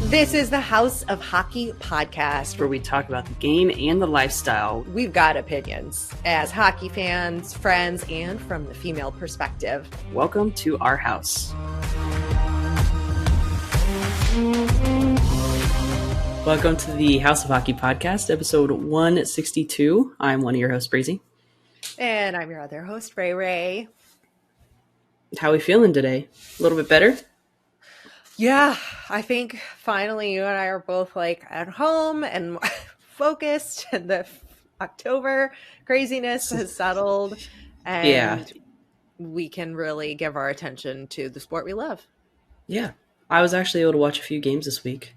This is the House of Hockey podcast, where we talk about the game and the lifestyle. We've got opinions as hockey fans, friends, and from the female perspective. Welcome to our house. Welcome to the House of Hockey podcast, episode 162. I'm one of your hosts, Breezy. And I'm your other host, Rae. How are we feeling today? A little bit better? Yeah, I think finally you and I are both like at home and focused, and the October craziness has settled, and we can really give our attention to the sport we love. Yeah, I was actually able to watch a few games this week,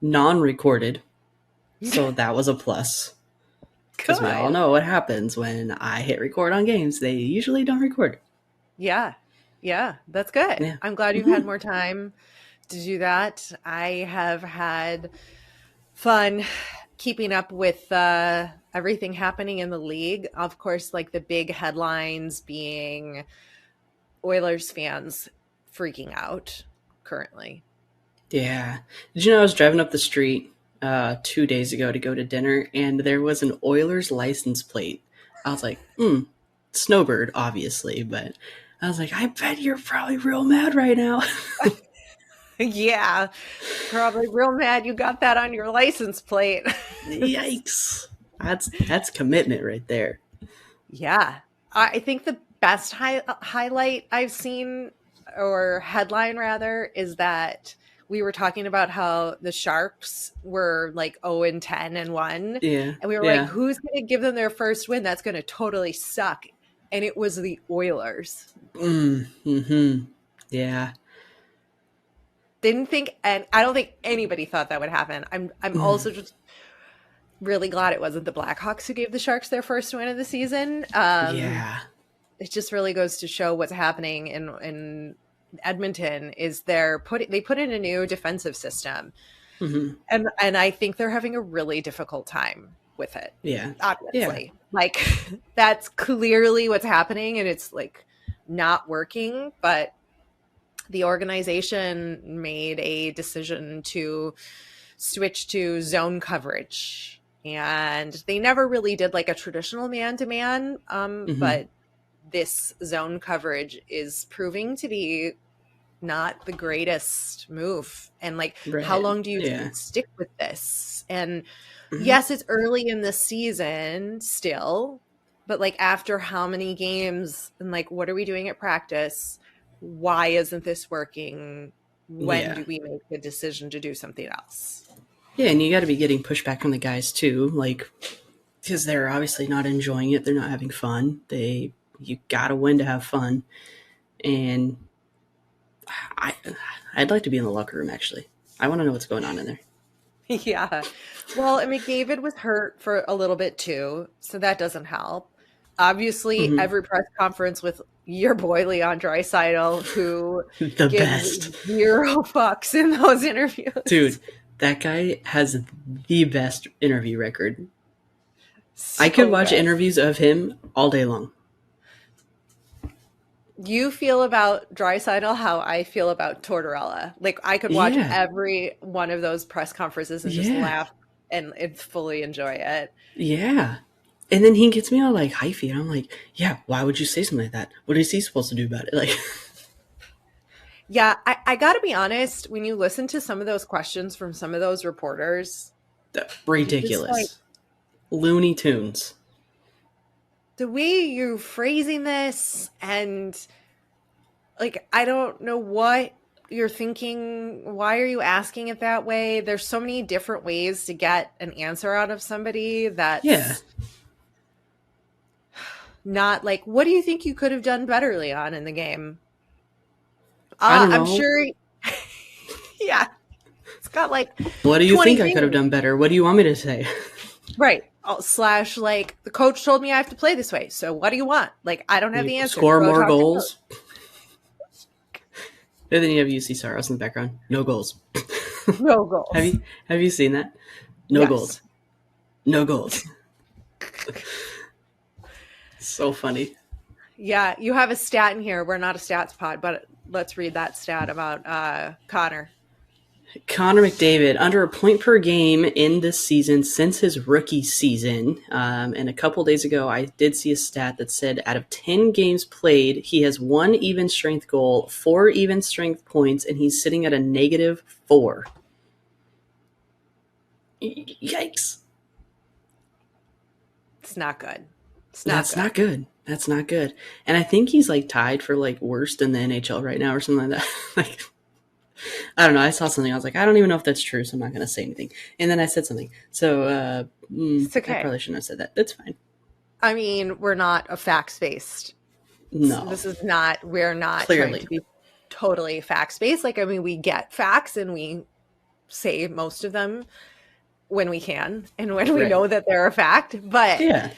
non-recorded, so that was a plus. Because we all know what happens when I hit record on games. They usually don't record. Yeah, that's good. Yeah. I'm glad you've had more time to do that. I have had fun keeping up with everything happening in the league. Of course, like the big headlines being Oilers fans freaking out currently. Yeah. Did you know I was driving up the street 2 days ago to go to dinner, and there was an Oilers license plate. I was like, Snowbird, obviously, but I was like, I bet you're probably real mad right now. Yeah, probably real mad you got that on your license plate. Yikes. That's commitment right there. Yeah. I think the best highlight I've seen, or headline rather, is that we were talking about how the Sharks were like 0-10-1. Yeah. And we were like, who's going to give them their first win? That's going to totally suck. And it was the Oilers. Yeah. Didn't think, and I don't think anybody thought that would happen. I'm also just really glad it wasn't the Blackhawks who gave the Sharks their first win of the season. It just really goes to show what's happening in Edmonton is they put in a new defensive system, and I think they're having a really difficult time with it. Yeah, obviously, like that's clearly what's happening, and it's like not working, but the organization made a decision to switch to zone coverage, and they never really did like a traditional man-to-man, but this zone coverage is proving to be not the greatest move. And like, how long do you stick with this? And yes, it's early in the season still, but like after how many games, and like, what are we doing at practice? Why isn't this working? When do we make the decision to do something else? Yeah, and you got to be getting pushback from the guys too, like, because they're obviously not enjoying it. They're not having fun. You got to win to have fun. And I'd like to be in the locker room, actually. I want to know what's going on in there. Yeah. Well, and McDavid was hurt for a little bit too, so that doesn't help. Obviously, every press conference with your boy Leon Draisaitl, who gives zero fucks in those interviews. Dude, that guy has the best interview record. I could watch interviews of him all day long. You feel about Draisaitl how I feel about Tortorella. Like, I could watch every one of those press conferences and just laugh and fully enjoy it. Yeah. And then he gets me all like hyphy, and I'm like, yeah, why would you say something like that? What is he supposed to do about it? Like, yeah, I gotta be honest, when you listen to some of those questions from some of those reporters, ridiculous. Looney Tunes. The way you're phrasing this, and like, I don't know what you're thinking. Why are you asking it that way? There's so many different ways to get an answer out of somebody that's not like, what do you think you could have done better, Leon, in the game? I don't know. I'm sure. Yeah. It's got like, what do you think I could have done better? What do you want me to say? Right. / like, the coach told me I have to play this way. So what do you want? Like, I don't have the answer. Score more goals. And then you have UC Saros in the background. No goals. No goals. Have you seen that? No goals. No goals. So funny. Yeah, you have a stat in here. We're not a stats pod, but let's read that stat about Connor. Connor McDavid, under a point per game in this season since his rookie season. And a couple days ago, I did see a stat that said out of 10 games played, he has 1 even strength goal, 4 even strength points, and he's sitting at a -4. Yikes. It's not good. That's not good. That's not good. And I think he's like tied for like worst in the NHL right now or something like that. Like, I don't know. I saw something. I was like, I don't even know if that's true, so I'm not going to say anything. And then I said something. So It's okay. I probably shouldn't have said that. That's fine. I mean, we're not a facts-based. No. This is not, we're not Clearly. trying to be totally facts-based. Like, I mean, we get facts and we say most of them when we can and when we know that they're a fact. But yeah.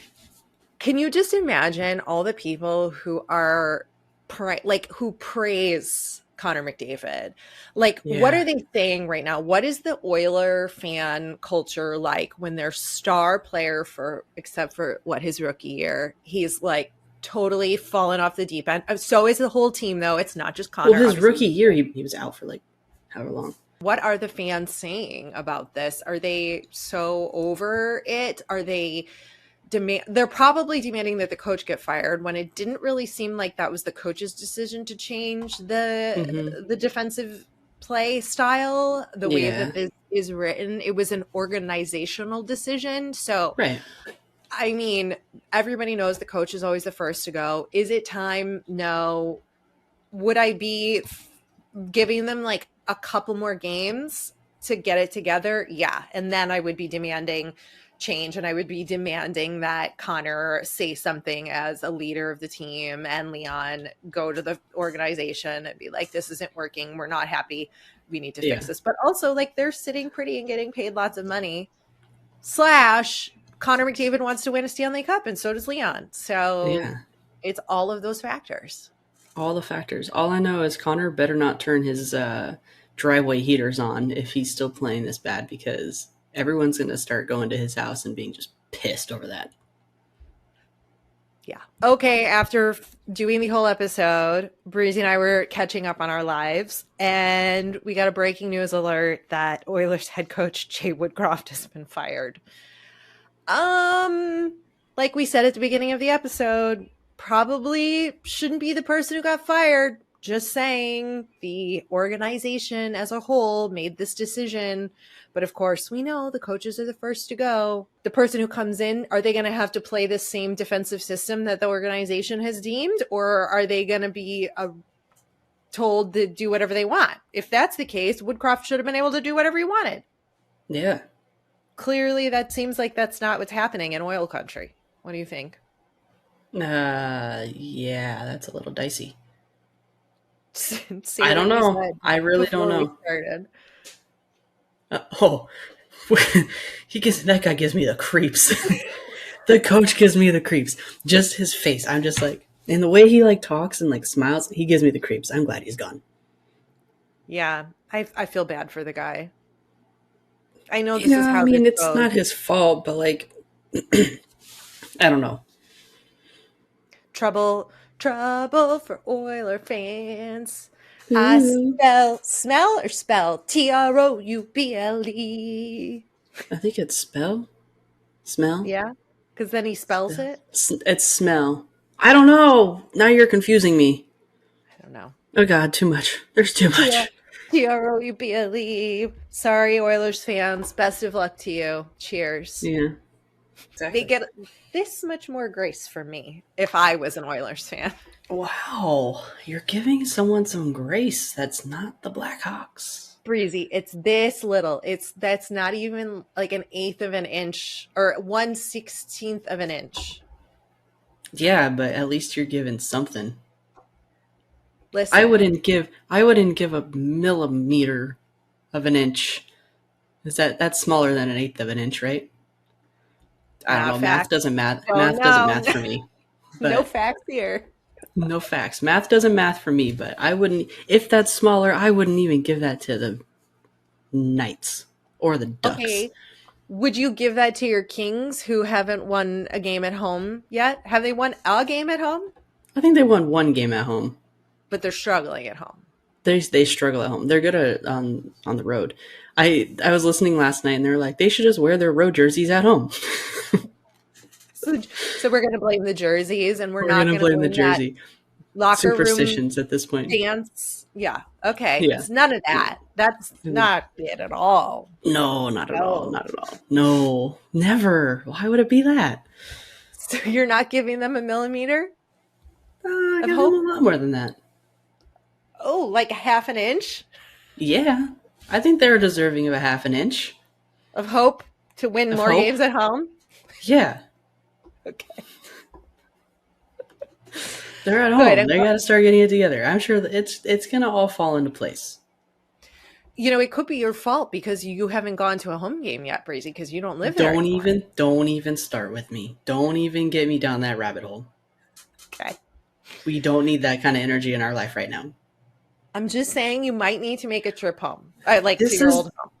Can you just imagine all the people who are who praise Connor McDavid? Like, what are they saying right now? What is the Oiler fan culture like when their star player, except for his rookie year, he's like totally fallen off the deep end? So is the whole team, though. It's not just Connor. Well, his rookie year, he was out for like however long. What are the fans saying about this? Are they so over it? Are they they're probably demanding that the coach get fired, when it didn't really seem like that was the coach's decision to change the defensive play style, the way that this is written. It was an organizational decision. So, I mean, everybody knows the coach is always the first to go. Is it time? No. Would I be giving them like a couple more games to get it together? Yeah. And then I would be demanding change, and I would be demanding that Connor say something as a leader of the team, and Leon go to the organization and be like, this isn't working, we're not happy, we need to fix this. But also, like, they're sitting pretty and getting paid lots of money, / Connor McDavid wants to win a Stanley Cup, and so does Leon. So it's all of those factors. All the factors. All I know is Connor better not turn his driveway heaters on if he's still playing this bad, because everyone's going to start going to his house and being just pissed over that. Yeah. Okay, after doing the whole episode, Breezy and I were catching up on our lives, and we got a breaking news alert that Oilers head coach Jay Woodcroft has been fired. Like we said at the beginning of the episode, probably shouldn't be the person who got fired. Just saying, the organization as a whole made this decision. But of course, we know the coaches are the first to go. The person who comes in, are they going to have to play the same defensive system that the organization has deemed? Or are they going to be told to do whatever they want? If that's the case, Woodcroft should have been able to do whatever he wanted. Yeah. Clearly, that seems like that's not what's happening in oil country. What do you think? Yeah, that's a little dicey. I don't know. I really don't know. That guy gives me the creeps. The coach gives me the creeps. Just his face. I'm just like, and the way he like talks and like smiles, he gives me the creeps. I'm glad he's gone. Yeah, I feel bad for the guy. I know this is how. I mean, it's not his fault, but like, I don't know. Trouble for Oiler fans. I smell or spell TROUBLE. I think it's smell. Yeah, because then he spells it. It's smell. I don't know. Now you're confusing me. I don't know. Oh God, too much. There's too much. TROUBLE. Sorry, Oilers fans. Best of luck to you. Cheers. Yeah. Exactly. They get this much more grace from me if I was an Oilers fan. Wow, you're giving someone some grace. That's not the Blackhawks. Breezy, it's this little. That's not even like an eighth of an inch or 1/16 of an inch. Yeah, but at least you're giving something. Listen, I wouldn't give a millimeter of an inch. That's smaller than an eighth of an inch, right? I don't know. Math doesn't math. Math doesn't math for me. No facts here. No facts. Math doesn't math for me, but I wouldn't, if that's smaller, I wouldn't even give that to the Knights or the Ducks. Okay. Would you give that to your Kings, who haven't won a game at home yet? Have they won a game at home? I think they won one game at home. But they're struggling at home. They struggle at home. They're good at on the road. I was listening last night and they're like, they should just wear their road jerseys at home. So we're going to blame the jerseys, and we're We're not gonna going to blame the blame that jersey. locker room Superstitions at this point. dance. Yeah. Okay. Yeah. It's none of that. That's not it at all. No, not at all. No. Not at all. No, never. Why would it be that? So you're not giving them a millimeter I of give them hope? a lot more than that. Oh, like a half an inch Yeah, I think they're deserving of a half an inch. of hope to win Of more hope? games at home? Yeah, Okay. they're at Good. home. They got to start getting it together. I'm sure that it's gonna all fall into place. You know, it could be your fault because you haven't gone to a home game yet, Breezy, because you don't live there anymore. Don't even start with me. Don't even get me down that rabbit hole. Okay. We don't need that kind of energy in our life right now. I'm just saying you might need to make a trip home. Like This to your is- old home.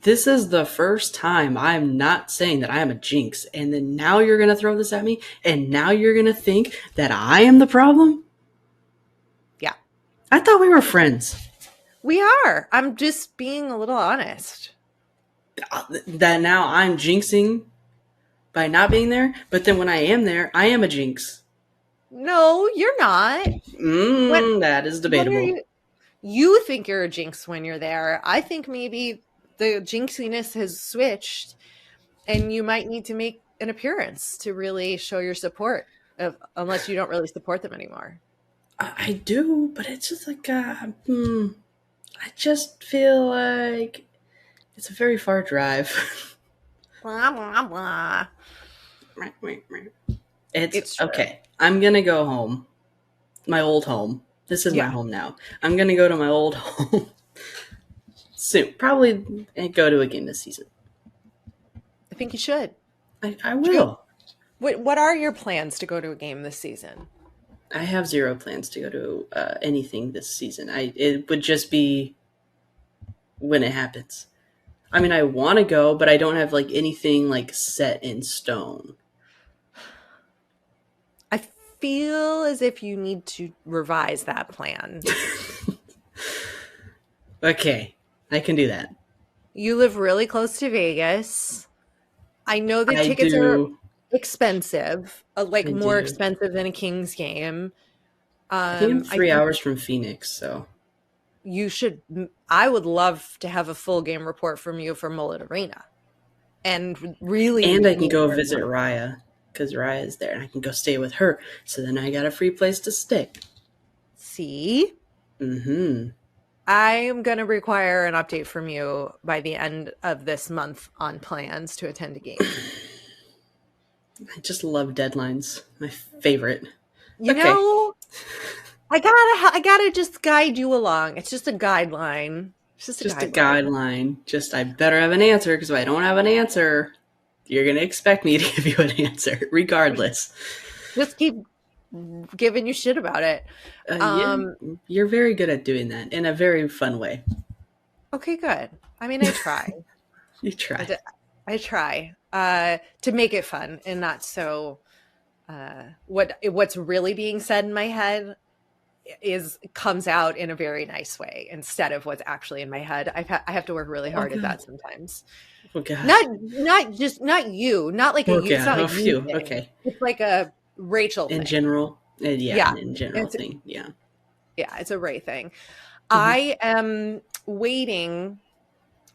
This is the first time I'm not saying that I am a jinx, and then now you're gonna throw this at me, and now you're gonna think that I am the problem? Yeah. I thought we were friends. We are. I'm just being a little honest. That now I'm jinxing by not being there, but then when I am there, I am a jinx. No, you're not. That is What debatable. you think you're a jinx when you're there. I think maybe the jinxiness has switched and you might need to make an appearance to really show your support, unless you don't really support them anymore. I do, but it's just like, I just feel like it's a very far drive. Blah, blah, blah. It's true. okay. I'm gonna go home. My old home. This is my home now. I'm gonna go to my old home soon. Probably go to a game this season. I think you should. I will. What are your plans to go to a game this season? I have zero plans to go to anything this season. It would just be when it happens. I mean, I want to go, but I don't have like anything like set in stone. I feel as if you need to revise that plan. Okay, I can do that. You live really close to Vegas. I know the I tickets are do. expensive, like I more do. expensive than a Kings game. I think I'm I 3 think hours from Phoenix, so you should. I would love to have a full game report from you from Mullet Arena, and really, and I can go visit Raya because Raya is there, and I can go stay with her. So then I got a free place to stay. See, I am going to require an update from you by the end of this month on plans to attend a game. I just love deadlines. My favorite. You know, I gotta just guide you along. It's just a guideline. It's just a guideline. Just I better have an answer because if I don't have an answer, you're gonna expect me to give you an answer, regardless. Just keep giving you shit about it. You're very good at doing that in a very fun way. Okay, good. I mean, I try. You try. I try to make it fun and not so. What's really being said in my head comes out in a very nice way instead of what's actually in my head. I have to work really hard at that sometimes. Oh God. Not you, not like a you. It's not a you thing. Okay. It's like a Rachel thing. In general. In general thing. Yeah. Yeah, it's a Ray thing. I am waiting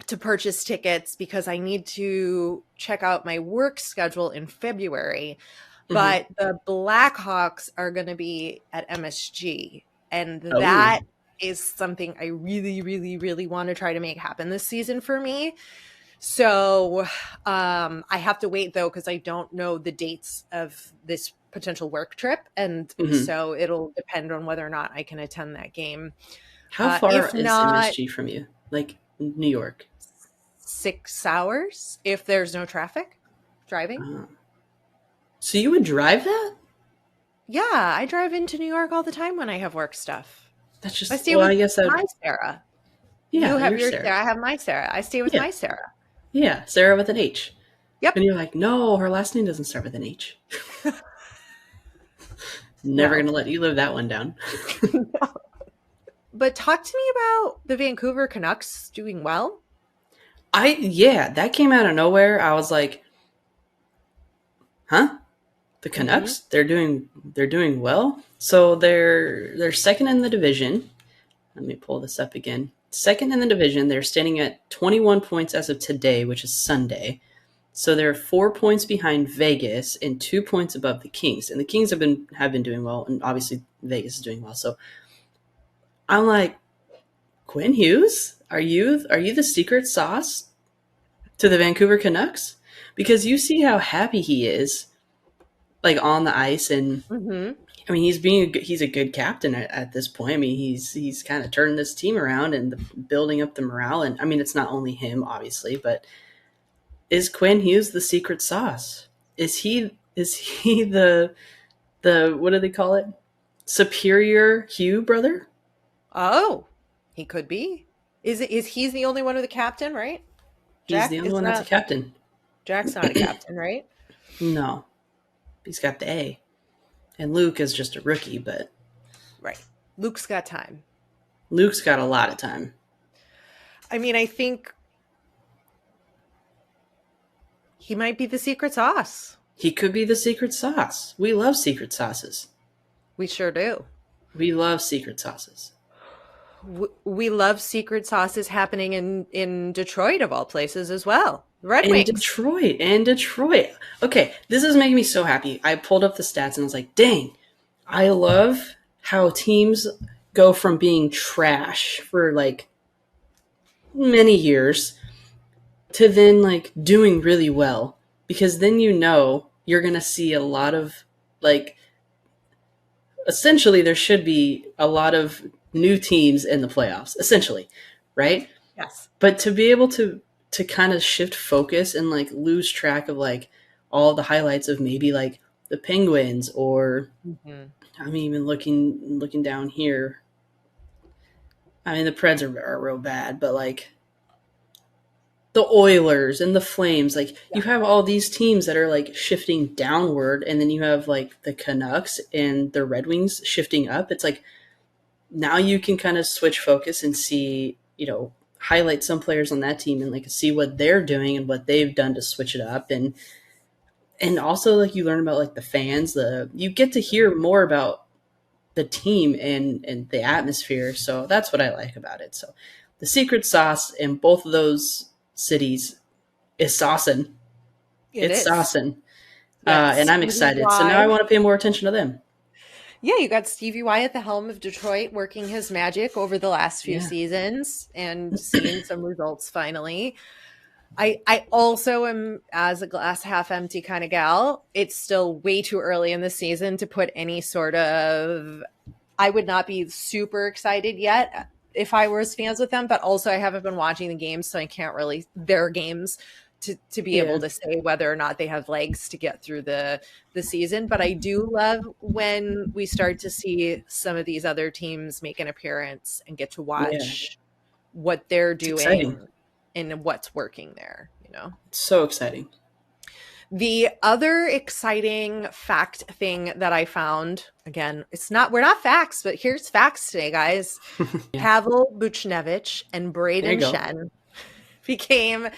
to purchase tickets because I need to check out my work schedule in February. But the Blackhawks are going to be at MSG, and that is something I really, really, really want to try to make happen this season for me. So I have to wait, though, because I don't know the dates of this potential work trip, and so it'll depend on whether or not I can attend that game. How far is MSG from you? Like New York? 6 hours if there's no traffic driving. So you would drive that? Yeah, I drive into New York all the time when I have work stuff. That's just. I stay with I guess my Sarah. Yeah, you have your Sarah. I have my Sarah. I stay with my Sarah. Yeah, Sarah with an H. Yep. And you're like, no, her last name doesn't start with an H. Never gonna let you live that one down. No. But talk to me about the Vancouver Canucks doing well. That came out of nowhere. I was like, huh? The Mm-hmm. Canucks? They're doing well. So they're second in the division. Let me pull this up again. Second in the division. They're standing at 21 points as of today, which is Sunday. So they're 4 points behind Vegas and 2 points above the Kings. And the Kings have been doing well, and obviously Vegas is doing well. So I'm like, Quinn Hughes, are you the secret sauce to the Vancouver Canucks? Because you see how happy he is, like on the ice, and Mm-hmm. I mean he's a good captain at this point. I mean he's kind of turning this team around and building up the morale. And I mean it's not only him, obviously, but is Quinn Hughes the secret sauce? Is he the what do they call it? Superior Hugh brother? Oh, he could be. Is he's the only one with a captain, right? He's the Jack only is one that's a not. captain. Jack's not a captain, right? No, he's got the A. And Luke is just a rookie, but Right. Luke's got time. Luke's got a lot of time. I mean, I think he might be the secret sauce. He could be the secret sauce. We love secret sauces. We sure do. We love secret sauces. We love secret sauces happening in Detroit of all places as well. Red And Wings. Detroit. Okay, this is making me so happy. I pulled up the stats and I was like, dang, I love how teams go from being trash for like many years to then like doing really well, because then you're going to see a lot of like essentially there should be a lot of new teams in the playoffs essentially, right? Yes. But to be able to kind of shift focus and like lose track of like all the highlights of maybe like the Penguins, or Mm-hmm. I'm even looking down here. I mean the Preds are real bad, but like the Oilers and the Flames, like Yeah. you have all these teams that are like shifting downward, and then you have like the Canucks and the Red Wings shifting up. It's like now you can kind of switch focus and see, highlight some players on that team and like see what they're doing and what they've done to switch it up. And also like you learn about like the fans, you get to hear more about the team and the atmosphere. So that's what I like about it. So the secret sauce in both of those cities is saucing. It It's is. saucing. Yeah. And I'm Stevie excited. So now I Y. want to pay more attention to them. Yeah, you got Stevie Y at the helm of Detroit working his magic over the last few Yeah. seasons and seeing some results finally. I also am, as a glass half empty kind of gal, it's still way too early in the season to put any sort of, I would not be super excited yet if I was fans with them, but also I haven't been watching the games, so I can't really, their games to be able Yeah. to say whether or not they have legs to get through the season. But I do love when we start to see some of these other teams make an appearance and get to Yeah. watch what they're It's exciting. doing and what's working there, It's so exciting. The other exciting fact thing that I found, again, we're not facts, but here's facts today, guys. Yeah. Pavel Buchnevich and There you Braden go. Shen became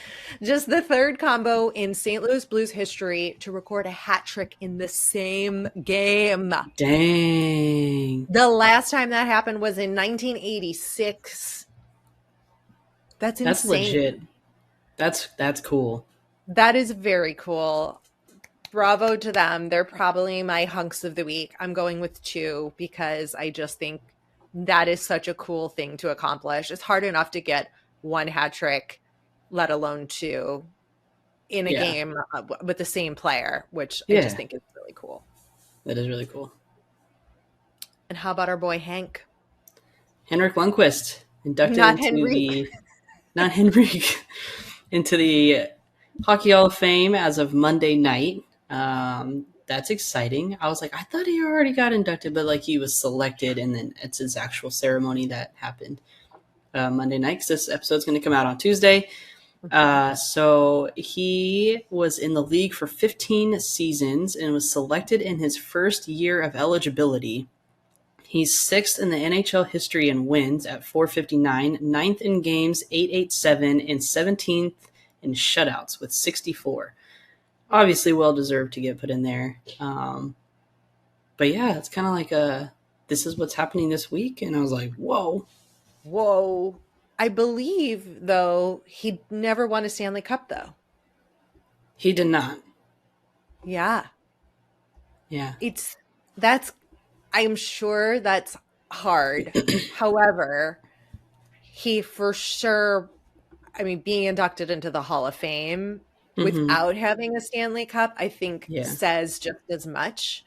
just the third combo in St. Louis Blues history to record a hat trick in the same game. Dang. The last time that happened was in 1986. That's insane. That's legit. That's cool. That is very cool. Bravo to them. They're probably my hunks of the week. I'm going with 2 because I just think that is such a cool thing to accomplish. It's hard enough to get 1 hat trick, let alone 2 in a game with the same player, which I just think is really cool. That is really cool. And how about our boy Hank? Henrik Lundqvist inducted not Henrik into the Hockey Hall of Fame as of Monday night. That's exciting. I was like, I thought he already got inducted, but like he was selected, and then it's his actual ceremony that happened Monday night, because this episode's going to come out on Tuesday. So he was in the league for 15 seasons and was selected in his first year of eligibility. He's 6th in the NHL history in wins at 459, 9th in games 887, and 17th in shutouts with 64. Obviously, well deserved to get put in there. But yeah, it's kind of like this is what's happening this week, and I was like, whoa. Whoa. I believe, though, he never won a Stanley Cup, though. He did not. Yeah. Yeah. I'm sure that's hard. However, he for sure, I mean, being inducted into the Hall of Fame without having a Stanley Cup, I think says just as much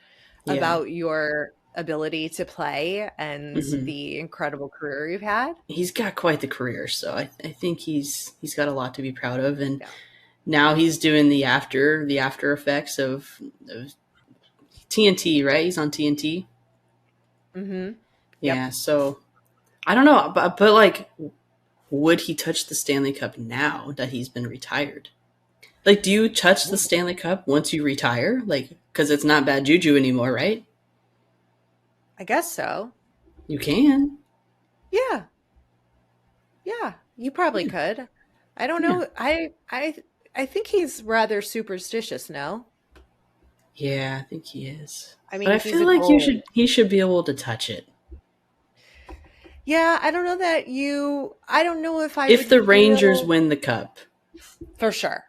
about your ability to play and the incredible career you've had. He's got quite the career, so I think he's got a lot to be proud of, and now he's doing the after effects of TNT, right? He's on TNT. Mm-hmm. Yeah, so I don't know, but like, would he touch the Stanley Cup now that he's been retired? Like, do you touch the Stanley Cup once you retire? Like, because it's not bad juju anymore, right? I guess so. You can. Yeah. Yeah, you probably could. I don't know. I think he's rather superstitious, no? Yeah, I think he is. I mean, but I feel like he should be able to touch it. Yeah, I don't know that I don't know if the Rangers win the cup. For sure.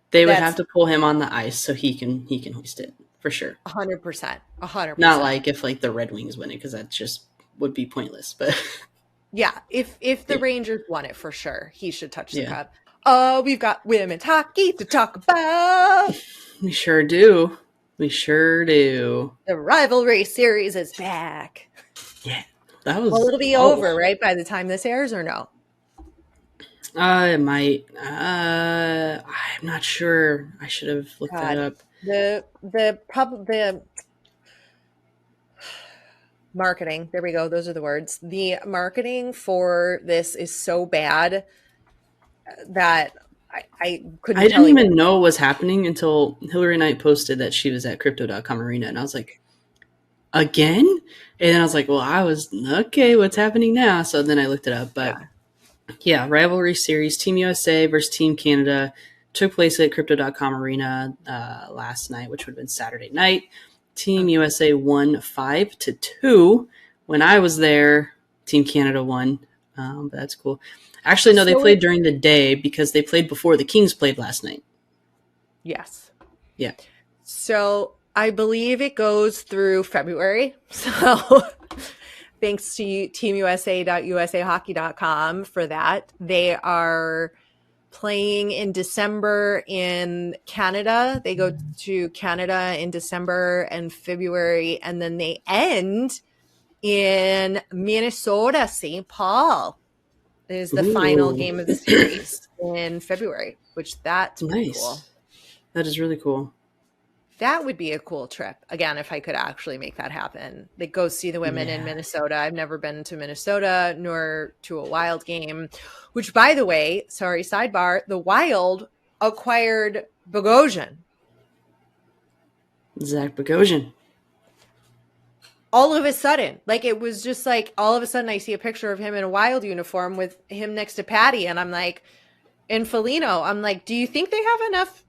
They would have to pull him on the ice so he can hoist it. For sure. 100%. 100%. Not like if like the Red Wings win it, because that just would be pointless. But yeah, if the Rangers won it, for sure, he should touch the cup. We've got women's hockey to talk about. We sure do. We sure do. The Rivalry Series is back. Yeah. That was it'll be over, right, by the time this airs, or no? It might. I'm not sure. I should have looked that up. The marketing. There we go. Those are the words. The marketing for this is so bad that I couldn't. I didn't even know what was happening until Hillary Knight posted that she was at Crypto.com Arena, and I was like, again? And then I was like, well, okay, what's happening now? So then I looked it up. But yeah, Rivalry Series, Team USA versus Team Canada took place at Crypto.com Arena last night, which would have been Saturday night. Team USA won 5-2. When I was there, Team Canada won. But that's cool. Actually, no, they played during the day because they played before the Kings played last night. Yes. Yeah. So I believe it goes through February. So thanks to teamusa.usahockey.com for that. They are playing in December in Canada. They go to Canada in December and February, and then they end in Minnesota, St. Paul. Is the final game of the series in February, which that's pretty cool. That is really cool. That would be a cool trip. Again, if I could actually make that happen. Like, go see the women in Minnesota. I've never been to Minnesota nor to a Wild game, which, by the way, sorry, sidebar, the Wild acquired Bogosian. Zach Bogosian. All of a sudden, like, it was just like, all of a sudden I see a picture of him in a Wild uniform with him next to Patty. And I'm like, in Foligno, I'm like, do you think they have enough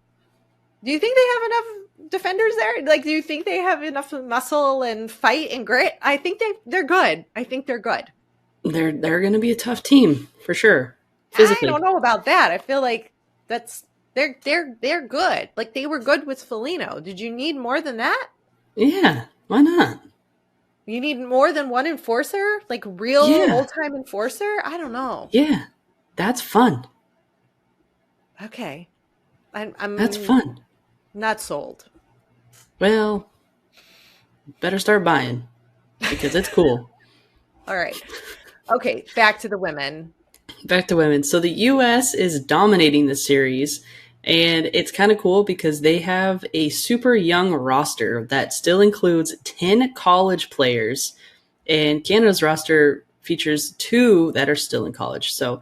defenders there? Like, do you think they have enough muscle and fight and grit? I think they're good. I think they're good. They're going to be a tough team for sure. Physically. I don't know about that. I feel like they're good. Like, they were good with Foligno. Did you need more than that? Yeah, why not? You need more than one enforcer? Like, real old-time enforcer? I don't know. Yeah, that's fun. Okay. That's fun. Not sold. Well, better start buying because it's cool. All right. Okay, back to the women. So the U.S. is dominating the series, and it's kind of cool because they have a super young roster that still includes 10 college players, and Canada's roster features 2 that are still in college. So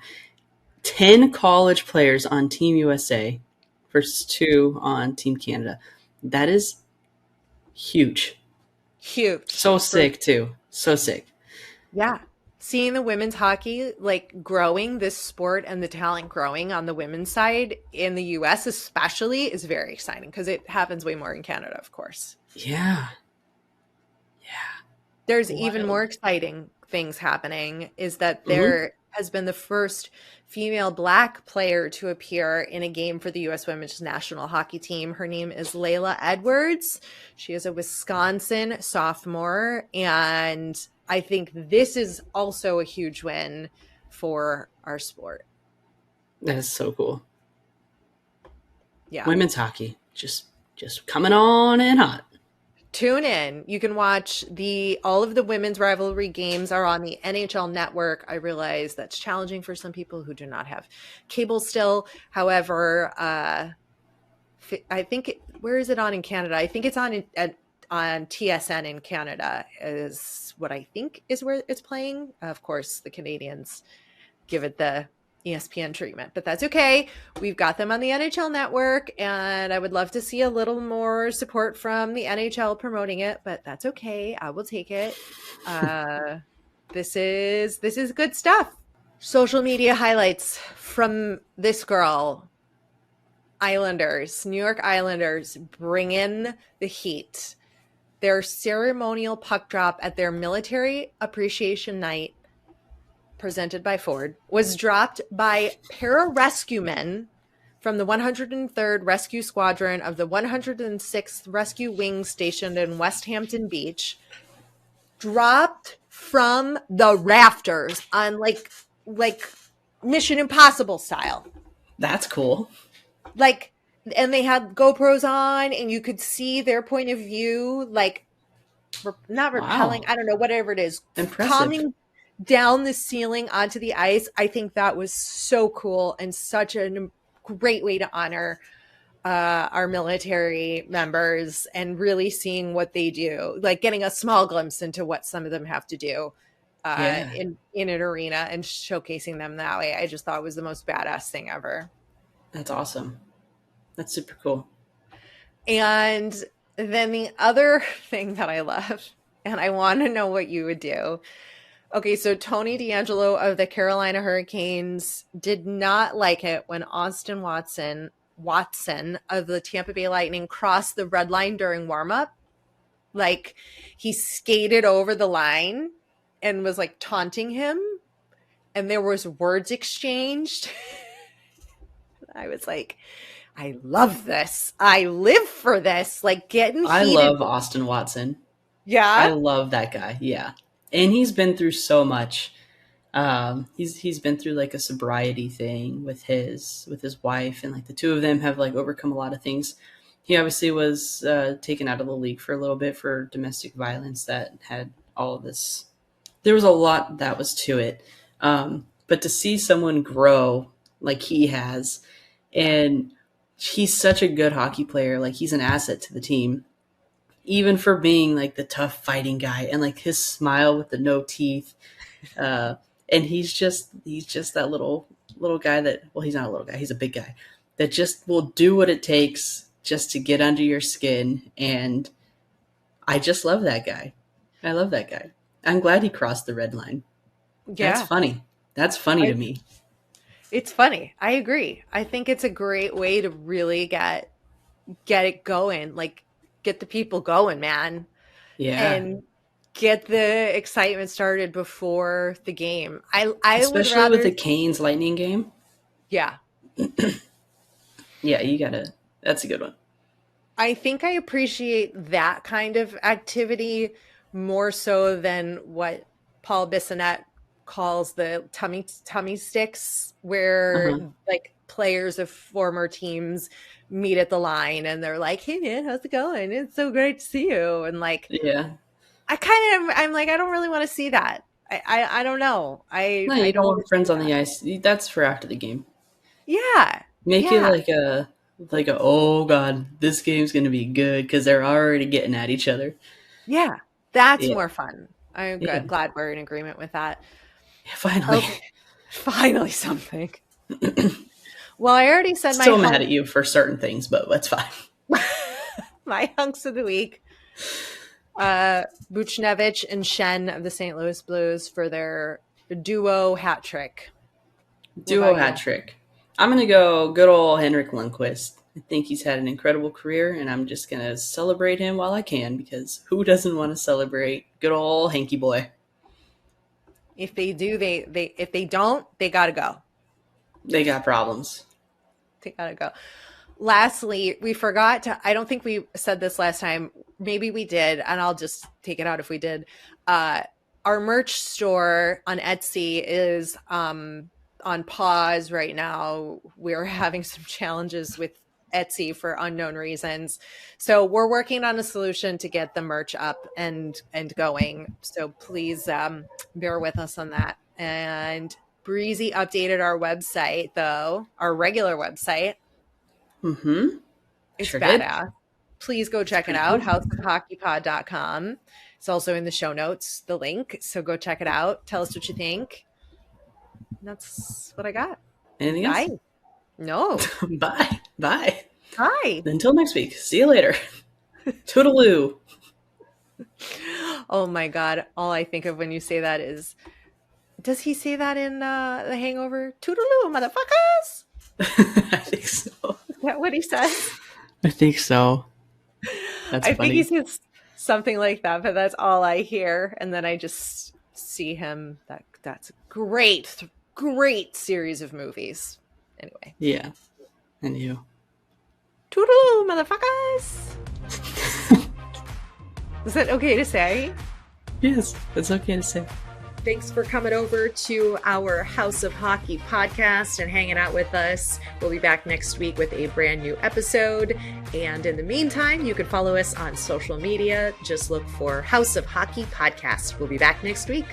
10 college players on Team USA versus 2 on Team Canada. That is huge. Huge. So sick, too. So sick. Yeah. Seeing the women's hockey like growing, this sport and the talent growing on the women's side in the US especially is very exciting because it happens way more in Canada, of course. Yeah. Yeah. There's even more Wild. exciting things happening is that Hmm. there has been the first female black player to appear in a game for the US women's national hockey team. Her name is Layla Edwards. She is a Wisconsin sophomore, and I think this is also a huge win for our sport. That is so cool. Yeah. Women's hockey just coming on in hot. Tune in. You can watch all of the women's rivalry games are on the NHL network. I realize that's challenging for some people who do not have cable still. However, I think where is it on in Canada? I think it's on TSN in Canada is what I think is where it's playing. Of course, the Canadians give it the ESPN treatment, but that's okay. We've got them on the NHL network, and I would love to see a little more support from the NHL promoting it, but that's okay. I will take it. This is good stuff. Social media highlights from this girl. New York Islanders bring in the heat. Their ceremonial puck drop at their military appreciation night presented by Ford, was dropped by pararescuemen from the 103rd Rescue Squadron of the 106th Rescue Wing stationed in West Hampton Beach, dropped from the rafters on like Mission Impossible style. That's cool. Like, and they had GoPros on, and you could see their point of view, like, not repelling, Wow. I don't know, whatever it is, Impressive. coming down the ceiling onto the ice. I think that was so cool and such a great way to honor our military members and really seeing what they do, like getting a small glimpse into what some of them have to do Yeah. in an arena and showcasing them that way. I just thought was the most badass thing ever. That's awesome. That's super cool. And then the other thing that I love, and I want to know what you would do. Okay, so Tony D'Angelo of the Carolina Hurricanes did not like it when Austin Watson of the Tampa Bay Lightning crossed the red line during warm-up. Like, he skated over the line and was like taunting him, and there was words exchanged. I was like, I love this. I live for this. Like, getting I heated. love Austin Watson. Yeah. I love that guy. Yeah. And he's been through so much. He's been through like a sobriety thing with his wife, and like the two of them have like overcome a lot of things. He obviously was taken out of the league for a little bit for domestic violence that had all of this. There was a lot that was to it. But to see someone grow like he has, and he's such a good hockey player, like he's an asset to the team, even for being like the tough fighting guy, and like his smile with the no teeth. And he's just that little guy that, well, he's not a little guy, he's a big guy that just will do what it takes just to get under your skin. And I just love that guy. I love that guy. I'm glad he crossed the red line. Yeah. That's funny. That's funny to me. It's funny. I agree. I think it's a great way to really get it going, like get the people going, man. Yeah. And get the excitement started before the game. I Especially would rather, with the Canes Lightning game. Yeah. Yeah, you gotta. That's a good one. I think I appreciate that kind of activity more so than what Paul Bissonnette calls the tummy sticks, where like players of former teams meet at the line and they're like, "Hey man, how's it going? It's so great to see you." And like, Yeah. I'm like, I don't really want to see that. I don't know. No, I you don't don't want want to friends see on that. the ice. That's for after the game. Yeah. Make Yeah. it like a oh god, this game's gonna be good because they're already getting at each other. Yeah. That's Yeah. more fun. I'm Yeah. glad we're in agreement with that. Yeah, finally. Okay. Finally something. Well, I already said Still my mad at you for certain things, but that's fine. my hunks of the week. Buchnevich and Shen of the St. Louis Blues for their duo hat trick. Duo hat trick. I'm going to go good old Henrik Lundqvist. I think he's had an incredible career, and I'm just going to celebrate him while I can, because who doesn't want to celebrate good old Hanky boy? If they do, if they don't, they got to go. They got problems. They got to go. Lastly, we forgot to, I don't think we said this last time. Maybe we did, and I'll just take it out if we did. Our merch store on Etsy is on pause right now. We're having some challenges with Etsy for unknown reasons. So we're working on a solution to get the merch up and going. So please bear with us on that. And Breezy updated our website, though, our regular website. Mm-hmm. It's sure badass. Did. Please go check it out, houseofhockeypod.com. It's also in the show notes, the link. So go check it out. Tell us what you think. And that's what I got. Anything else? Bye. No. Bye. Bye. Bye. Until next week. See you later. Toodaloo. Oh my God. All I think of when you say that is, does he say that in The Hangover? Toodaloo, motherfuckers. I think so. Is that what he says? I think so. That's I funny. think he says something like that, but that's all I hear. And then I just see him. That's a great series of movies. Anyway. Yeah. And you. Toodaloo, motherfuckers. Is that okay to say? Yes, it's okay to say. Thanks for coming over to our House of Hockey podcast and hanging out with us. We'll be back next week with a brand new episode. And in the meantime, you can follow us on social media. Just look for House of Hockey podcast. We'll be back next week.